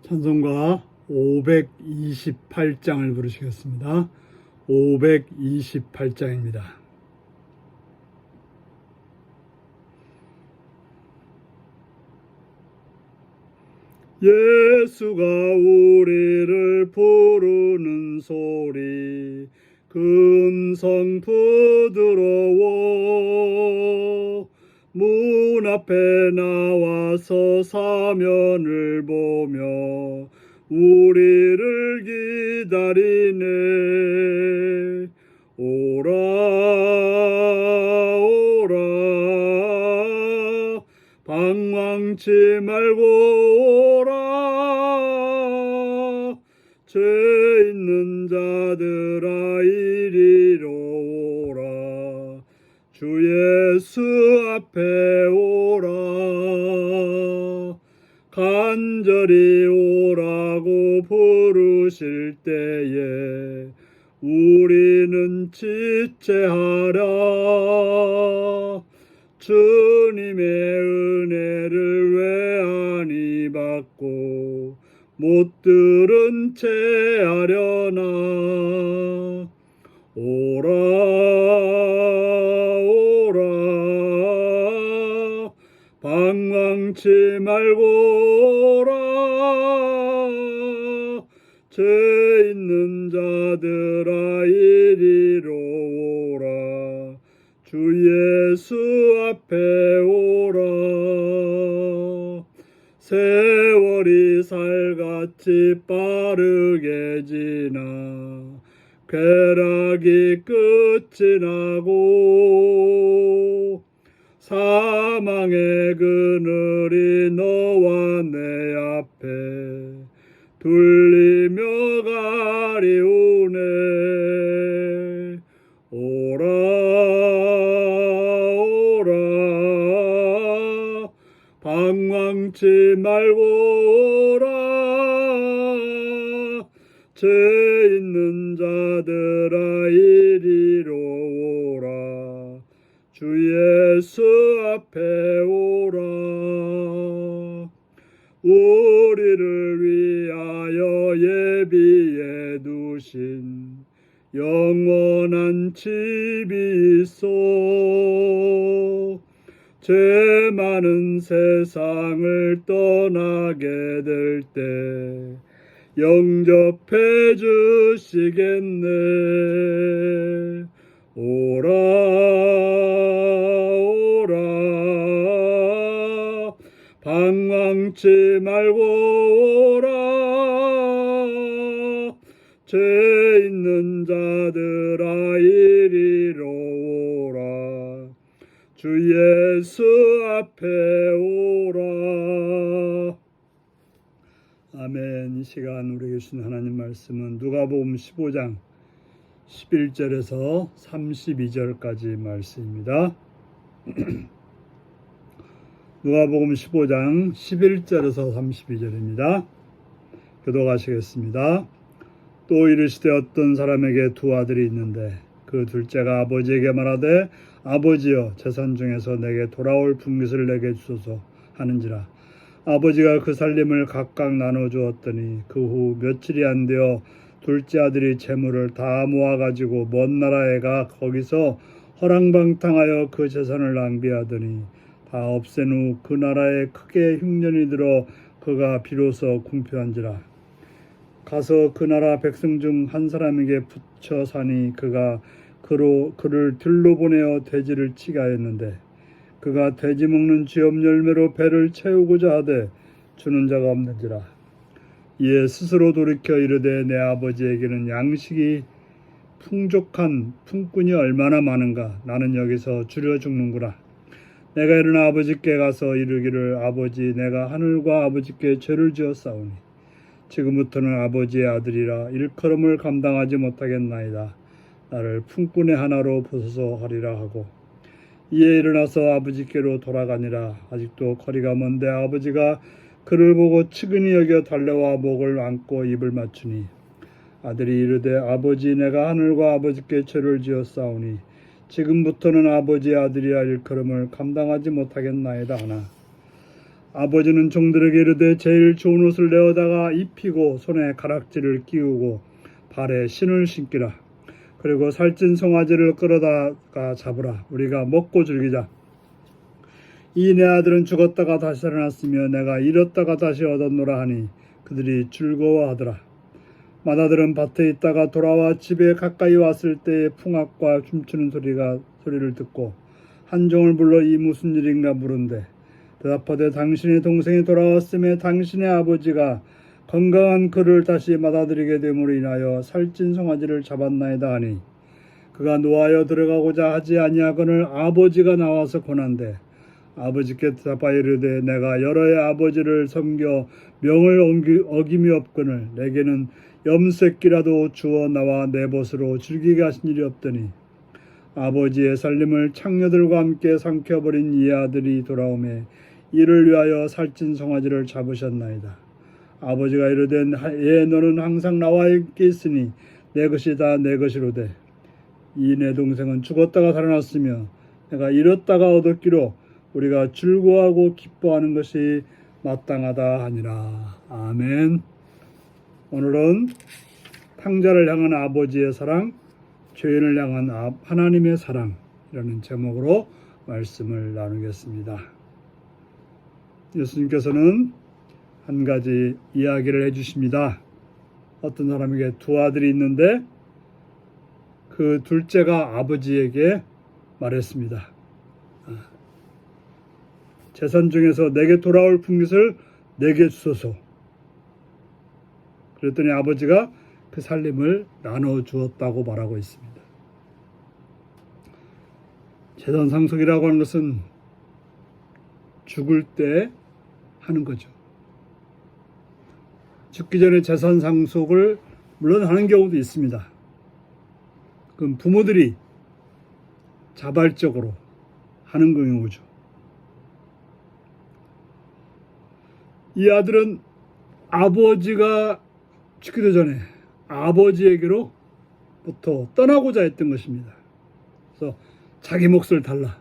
찬송가 528장을 부르시겠습니다. 528장입니다. 예수가 우리를 부르는 소리 그 음성 부드러워 문 앞에 나와서 사면을 보며 우리를 기다리네. 오라 오라 방황치 말고 오라 죄 있는 자들아 이리로 오라 주 예수 앞에 오라 간절히 오라고 부르실 때에 우리는 지체하라. 주님의 은혜를 왜 아니 받고 못 들은 채 하려나. 오라 오라 방황치 말고 오라 죄 있는 자들아 이리로 오라 주 예수 앞에 오라. 세월이 살같이 빠르게 지나 쾌락이 끝이 나고 사망의 그늘이 너와 내 앞에 둘리며 가리우네. 오라 오라 방황치 말고 오라 죄 있는 자들아 이리로 오라 주 예수 앞에 오라. 우리를 위하여 예비해 두신 영원한 집이 있어 죄 많은 세상을 떠나게 될 때 영접해 주시겠네. 오라 오라 방황치 말고 오라 죄 있는 자들아 이리로 오라 주 예수 앞에 오라. 아멘. 이 시간 우리에게 주신 하나님 말씀은 누가복음 15장 11절에서 32절까지 말씀입니다. 누가복음 15장 11절에서 32절입니다. 교독하시겠습니다. 또 이르시되 어떤 사람에게 두 아들이 있는데 그 둘째가 아버지에게 말하되 아버지여 재산 중에서 내게 돌아올 분깃을 내게 주소서 하는지라. 아버지가 그 살림을 각각 나눠 주었더니 그 후 며칠이 안 되어 둘째 아들이 재물을 다 모아가지고 먼 나라에 가 거기서 허랑방탕하여 그 재산을 낭비하더니 다 없앤 후 그 나라에 크게 흉년이 들어 그가 비로소 궁핍한지라. 가서 그 나라 백성 중 한 사람에게 붙여 사니 그가 그를 들로 보내어 돼지를 치게 하였는데 그가 돼지 먹는 쥐업 열매로 배를 채우고자 하되 주는 자가 없는지라. 이에 스스로 돌이켜 이르되 내 아버지에게는 양식이 풍족한 품꾼이 얼마나 많은가. 나는 여기서 줄여 죽는구나. 내가 일어나 아버지께 가서 이르기를 아버지 내가 하늘과 아버지께 죄를 지었사오니 지금부터는 아버지의 아들이라 일컬음을 감당하지 못하겠나이다. 나를 품꾼의 하나로 보소서 하리라 하고 이에 일어나서 아버지께로 돌아가니라. 아직도 거리가 먼데 아버지가 그를 보고 측은히 여겨 달려와 목을 안고 입을 맞추니 아들이 이르되 아버지 내가 하늘과 아버지께 죄를 지었사오니 지금부터는 아버지의 아들이라 일컬음을 감당하지 못하겠나이다 하나 아버지는 종들에게 이르되 제일 좋은 옷을 내어다가 입히고 손에 가락지를 끼우고 발에 신을 신기라. 그리고 살찐 송아지를 끌어다가 잡으라. 우리가 먹고 즐기자. 이 내 아들은 죽었다가 다시 살아났으며 내가 잃었다가 다시 얻었노라 하니 그들이 즐거워하더라. 맏아들은 밭에 있다가 돌아와 집에 가까이 왔을 때에 풍악과 춤추는 소리를 듣고 한 종을 불러 이 무슨 일인가 물은데 대답하되 당신의 동생이 돌아왔음에 당신의 아버지가 건강한 그를 다시 맏아들에게 됨으로 인하여 살찐 송아지를 잡았나이다 하니 그가 노하여 들어가고자 하지 아니하거늘 아버지가 나와서 권한대 아버지께 대답하여 이르되 내가 여러의 아버지를 섬겨 명을 어김이 없거늘 내게는 염새끼라도 주어 나와 내 벗으로 즐기게 하신 일이 없더니 아버지의 살림을 창녀들과 함께 삼켜버린 이 아들이 돌아오매 이를 위하여 살찐 송아지를 잡으셨나이다. 아버지가 이르되 예 너는 항상 나와 함께 있으니 내 것이 다 내 것이로되 이 내 동생은 죽었다가 살아났으며 내가 잃었다가 얻었기로 우리가 즐거워하고 기뻐하는 것이 마땅하다 하니라. 아멘. 오늘은 탕자를 향한 아버지의 사랑, 죄인을 향한 하나님의 사랑이라는 제목으로 말씀을 나누겠습니다. 예수님께서는 한 가지 이야기를 해주십니다. 어떤 사람에게 두 아들이 있는데 그 둘째가 아버지에게 말했습니다. 재산 중에서 내게 돌아올 분깃을 내게 주소서. 그랬더니 아버지가 그 살림을 나눠주었다고 말하고 있습니다. 재산 상속이라고 하는 것은 죽을 때 하는 거죠. 죽기 전에 재산 상속을 물론 하는 경우도 있습니다. 그럼 부모들이 자발적으로 하는 경우죠. 이 아들은 아버지가 죽기도 전에 아버지에게로부터 떠나고자 했던 것입니다. 그래서 자기 몫을 달라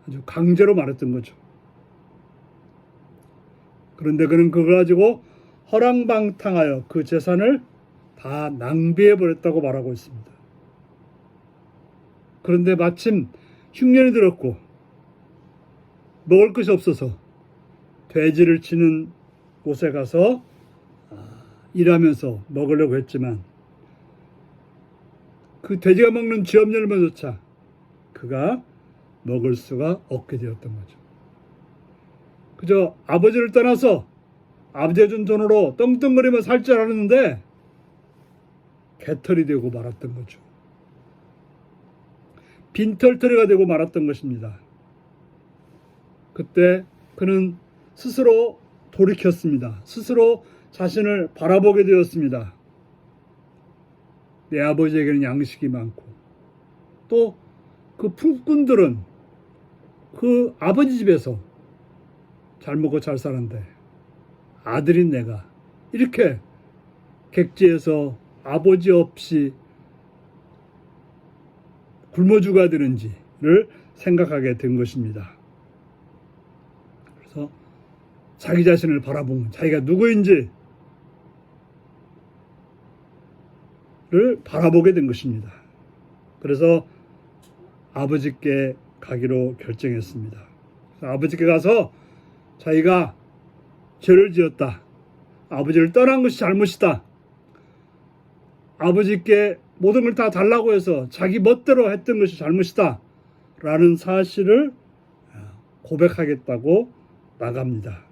아주 강제로 말했던 거죠. 그런데 그는 그걸 가지고 허랑방탕하여 그 재산을 다 낭비해 버렸다고 말하고 있습니다. 그런데 마침 흉년이 들었고 먹을 것이 없어서 돼지를 치는 곳에 가서 일하면서 먹으려고 했지만 그 돼지가 먹는 쥐엄열매조차 그가 먹을 수가 없게 되었던 거죠. 그저 아버지를 떠나서 아버지가 준 돈으로 떵떵거리며 살 줄 알았는데 개털이 되고 말았던 거죠. 빈털터리가 되고 말았던 것입니다. 그때 그는 스스로 돌이켰습니다. 스스로 자신을 바라보게 되었습니다. 내 아버지에게는 양식이 많고 또 그 품꾼들은 그 아버지 집에서 잘 먹고 잘 사는데 아들인 내가 이렇게 객지에서 아버지 없이 굶어 죽어야 되는지를 생각하게 된 것입니다. 그래서 자기 자신을 바라보면 자기가 누구인지를 바라보게 된 것입니다. 그래서 아버지께 가기로 결정했습니다. 아버지께 가서 자기가 죄를 지었다. 아버지를 떠난 것이 잘못이다. 아버지께 모든 걸 다 달라고 해서 자기 멋대로 했던 것이 잘못이다. 라는 사실을 고백하겠다고 나갑니다.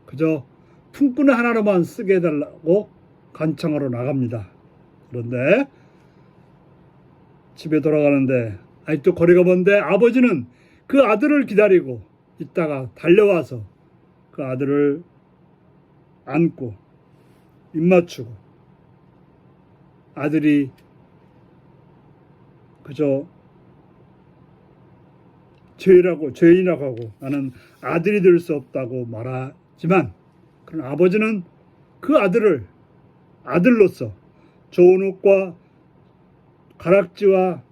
그저 품꾼 하나로만 쓰게 해달라고 간청하러 나갑니다. 그런데 집에 돌아가는데 아직도 거리가 먼데 아버지는 그 아들을 기다리고 있다가 달려와서 그 아들을 안고 입 맞추고 아들이 그저 죄인이라고 하고 나는 아들이 될 수 없다고 말하지만 그런 아버지는 그 아들을 아들로서 좋은 옷과 가락지와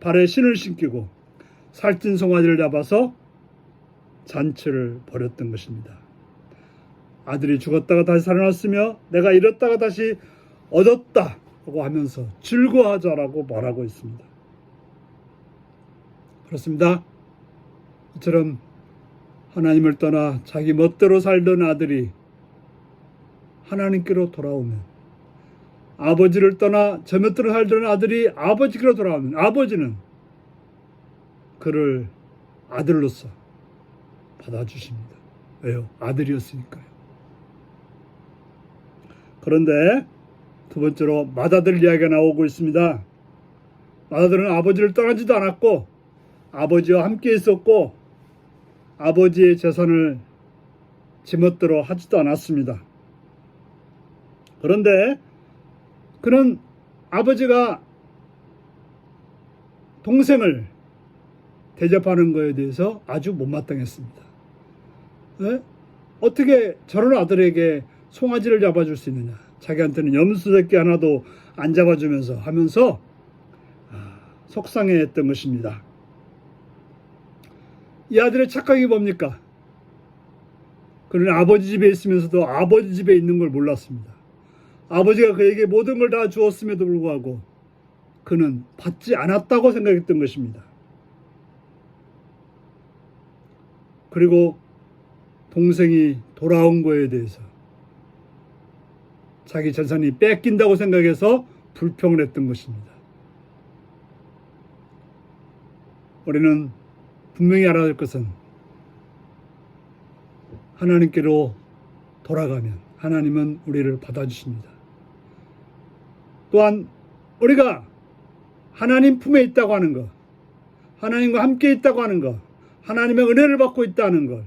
발에 신을 신기고 살찐 송아지를 잡아서 잔치를 벌였던 것입니다. 아들이 죽었다가 다시 살아났으며 내가 잃었다가 다시 얻었다 하고 하면서 즐거워하자라고 말하고 있습니다. 그렇습니다. 이처럼 하나님을 떠나 자기 멋대로 살던 아들이 하나님께로 돌아오면, 아버지를 떠나 저 멋대로 살던 아들이 아버지께로 돌아오면 아버지는 그를 아들로서 받아주십니다. 왜요? 아들이었으니까요. 그런데 두 번째로 맏아들 이야기가 나오고 있습니다. 맏아들은 아버지를 떠나지도 않았고 아버지와 함께 있었고 아버지의 재산을 지멋대로 하지도 않았습니다. 그런데 그는 아버지가 동생을 대접하는 것에 대해서 아주 못마땅했습니다. 네? 어떻게 저런 아들에게 송아지를 잡아줄 수 있느냐, 자기한테는 염소 새끼 하나도 안 잡아주면서 하면서 속상해했던 것입니다. 이 아들의 착각이 뭡니까? 그는 아버지 집에 있으면서도 아버지 집에 있는 걸 몰랐습니다. 아버지가 그에게 모든 걸 다 주었음에도 불구하고 그는 받지 않았다고 생각했던 것입니다. 그리고 동생이 돌아온 거에 대해서 자기 재산이 뺏긴다고 생각해서 불평을 했던 것입니다. 우리는 분명히 알아야 할 것은 하나님께로 돌아가면 하나님은 우리를 받아주십니다. 또한 우리가 하나님 품에 있다고 하는 것, 하나님과 함께 있다고 하는 것, 하나님의 은혜를 받고 있다는 걸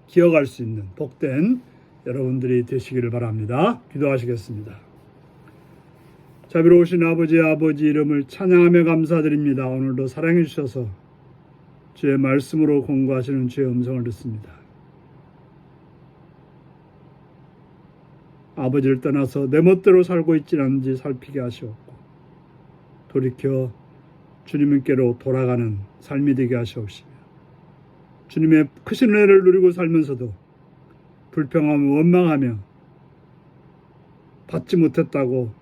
기억할 수 있는 복된 여러분들이 되시기를 바랍니다. 기도하시겠습니다. 자비로우신 아버지 이름을 찬양하며 감사드립니다. 오늘도 사랑해 주셔서 주의 말씀으로 공부하시는 주의 음성을 듣습니다. 아버지를 떠나서 내 멋대로 살고 있지 않은지 살피게 하시옵고 돌이켜 주님께로 돌아가는 삶이 되게 하시옵시며 주님의 크신 은혜를 누리고 살면서도 불평하며 원망하며 받지 못했다고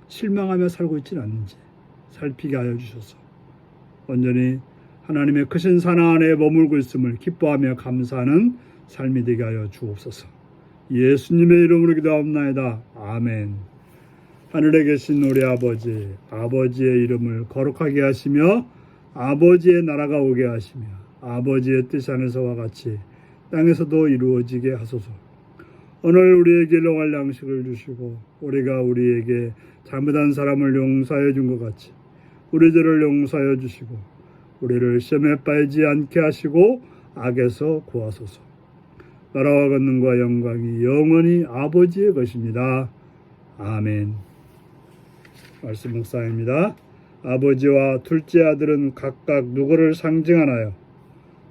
실망하며 살고 있지는 않는지 살피게 하여 주셔서 온전히 하나님의 크신 사랑 안에 머물고 있음을 기뻐하며 감사하는 삶이 되게 하여 주옵소서. 예수님의 이름으로 기도하옵나이다. 아멘. 하늘에 계신 우리 아버지, 아버지의 이름을 거룩하게 하시며 아버지의 나라가 오게 하시며 아버지의 뜻 안에서와 같이 땅에서도 이루어지게 하소서. 오늘 우리에게 일용할 양식을 주시고 우리가 우리에게 잘못한 사람을 용서해 준 것 같이 우리 죄를 용서하여 주시고 우리를 시험에 빠지지 않게 하시고 악에서 구하소서. 나라와 권능과 영광이 영원히 아버지의 것입니다. 아멘. 말씀 묵상입니다. 아버지와 둘째 아들은 각각 누구를 상징하나요?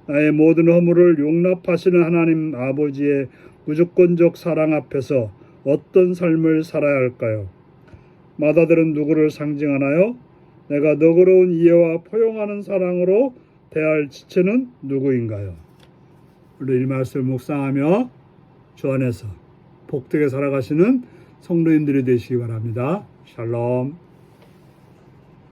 나의 모든 허물을 용납하시는 하나님 아버지의 무조건적 사랑 앞에서 어떤 삶을 살아야 할까요? 맏아들은 누구를 상징하나요? 내가 너그러운 이해와 포용하는 사랑으로 대할 지체는 누구인가요? 우리 이 말씀을 묵상하며 주 안에서 복되게 살아가시는 성도님들이 되시기 바랍니다. 샬롬.